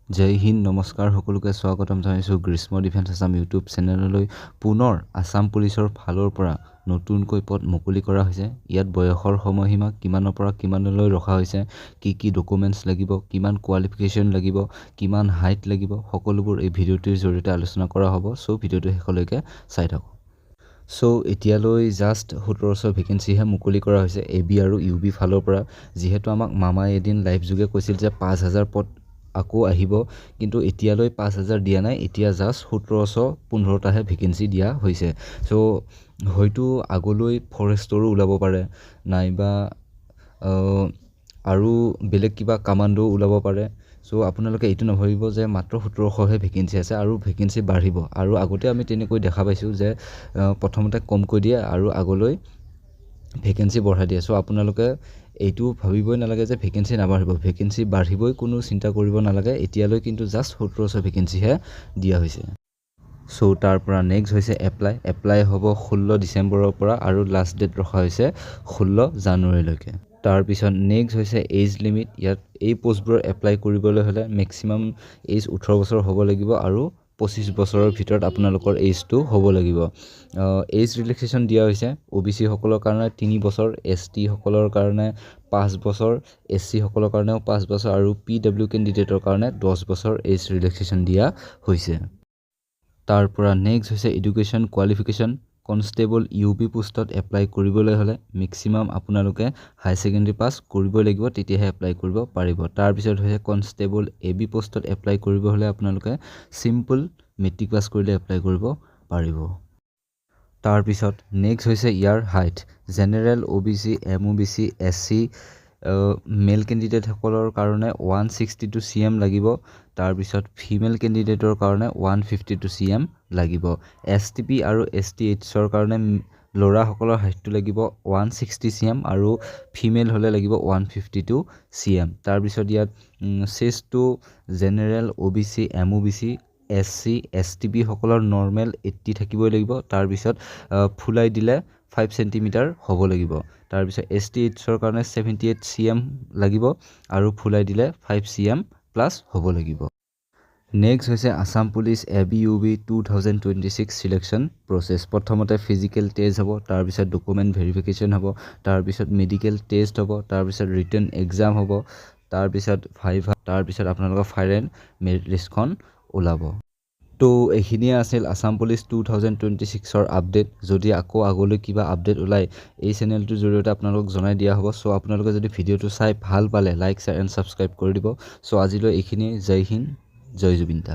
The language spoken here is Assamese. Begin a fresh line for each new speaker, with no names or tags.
জয় হিন্দ নমস্কাৰ সকলোকে স্বাগতম জনাইছোঁ গ্ৰীষ্ম ডিফেন্স আছাম ইউটিউব চেনেললৈ পুনৰ আছাম পুলিচৰ ফালৰ পৰা নতুনকৈ পদ মুকলি কৰা হৈছে। ইয়াত বয়সৰ সময়সীমা কিমানৰ পৰা কিমানলৈ ৰখা হৈছে, কি ডকুমেণ্টছ লাগিব, কিমান কোৱালিফিকেশ্যন লাগিব, কিমান হাইট লাগিব, সকলোবোৰ এই ভিডিঅ'টিৰ জৰিয়তে আলোচনা কৰা হ'ব। চ' ভিডিঅ'টো শেষলৈকে চাই থাকক। চ' এতিয়ালৈ জাষ্ট 1700 ভেকেঞ্চিহে মুকলি কৰা হৈছে AB আৰু UB ফালৰ পৰা। যিহেতু আমাক মামাই এদিন লাইভ যোগে কৈছিল যে 5000 পদ আকৌ আহিব, কিন্তু এতিয়ালৈ 5000 দিয়া নাই। এতিয়া জাষ্ট 1715টাহে ভেকেঞ্চি দিয়া হৈছে। চ' হয়তো আগলৈ ফৰেষ্টৰো ওলাব পাৰে, নাইবা আৰু বেলেগ কিবা কামাণ্ডো ওলাব পাৰে। চ' আপোনালোকে এইটো নভাবিব যে মাত্ৰ 1700হে ভেকেঞ্চি আছে আৰু ভেকেঞ্চি বাঢ়িব। আৰু আগতে আমি তেনেকৈ দেখা পাইছোঁ যে প্ৰথমতে কমকৈ দিয়ে আৰু আগলৈ ভেকেঞ্চি বঢ়াই দিয়ে। চ' আপোনালোকে এইটো ভাবিবই নালাগে যে ভেকেঞ্চি নাবাঢ়িব, ভেকেঞ্চি বাঢ়িবই, কোনো চিন্তা কৰিব নালাগে। এতিয়ালৈ কিন্তু জাষ্ট 1700 ভেকেঞ্চিহে দিয়া হৈছে। চ' তাৰ পৰা নেক্সট হৈছে এপ্লাই হ'ব 16 ডিচেম্বৰৰ পৰা আৰু লাষ্ট ডেট ৰখা হৈছে 16 জানুৱাৰীলৈকে। তাৰপিছত নেক্সট হৈছে এজ লিমিট। ইয়াত এই পষ্টবোৰৰ এপ্লাই কৰিবলৈ হ'লে মেক্সিমাম এজ 18 বছৰ হ'ব লাগিব আৰু 25 বছৰৰ ভিতৰত আপোনালোকৰ এজটো হ'ব লাগিব। এজ ৰিলেক্সেশ্যন দিয়া হৈছে OBC সকলৰ কাৰণে 3 বছৰ, ST সকলৰ কাৰণে 5 বছৰ, SC সকলৰ কাৰণেও 5 বছৰ আৰু PW কেণ্ডিডেটৰ কাৰণে 10 বছৰ এজ ৰিলেক্সেশ্যন দিয়া হৈছে। তাৰ পৰা নেক্সট হৈছে এডুকেশ্যন কোৱালিফিকেশ্যন। কনষ্টেবল UB পোষ্টত এপ্লাই কৰিবলৈ হ'লে মেক্সিমাম আপোনালোকে হাই ছেকেণ্ডেৰী পাছ কৰিবই লাগিব, তেতিয়াহে এপ্লাই কৰিব পাৰিব। তাৰপিছত হৈছে কনষ্টেবল AB পোষ্টত এপ্লাই কৰিব হ'লে আপোনালোকে চিম্পল মেট্ৰিক পাছ কৰিলে এপ্লাই কৰিব পাৰিব। তাৰপিছত নেক্সট হৈছে ইয়াৰ height. General OBC MOBC SC male কেণ্ডিডেটসকলৰ কাৰণে 162 cm লাগিব। তাৰপিছত ফিমেল কেণ্ডিডেটৰ কাৰণে 152 cm লাগিব। STP আৰু STHৰ কাৰণে ল'ৰাসকলৰ হাইটটো লাগিব 160 cm আৰু ফিমেল হ'লে লাগিব 152 cm। তাৰপিছত ইয়াত চেষ্টটো general OBC MOBC SC STP সকলৰ নৰ্মেল 80 থাকিবই লাগিব। তাৰপিছত ফুলাই দিলে 5 চেণ্টিমিটাৰ হ'ব লাগিব। তাৰপিছত STHৰ কাৰণে 78 cm লাগিব আৰু ফুলাই দিলে 5 cm প্লাছ হ'ব লাগিব। নেক্সট হৈছে Assam police ABUB 2026 selection process. প্ৰথমতে ফিজিকেল টেষ্ট হ'ব, তাৰপিছত ডকুমেণ্ট ভেৰিফিকেশ্যন হ'ব, তাৰপিছত মেডিকেল টেষ্ট হ'ব, তাৰপিছত ৰিটেন এক্সাম হ'ব, তাৰপিছত ভাইভা, তাৰপিছত আপোনালোকৰ ফাইনেল মেৰিট লিষ্টখন ওলাব। তো এইখিনিয়ে আছিল আছাম পুলিচ 2026ৰ আপডেট। যদি আকৌ আগলৈ কিবা আপডেট ওলায় এই চেনেলটোৰ জৰিয়তে আপোনালোকক জনাই দিয়া হ'ব। চ' আপোনালোকে যদি ভিডিঅ'টো চাই ভাল পালে লাইক, শ্বেয়াৰ এণ্ড ছাবস্ক্ৰাইব কৰি দিব। চ' আজিলৈ এইখিনিয়ে। জয় হিন্দ, জয় জুবিন দা।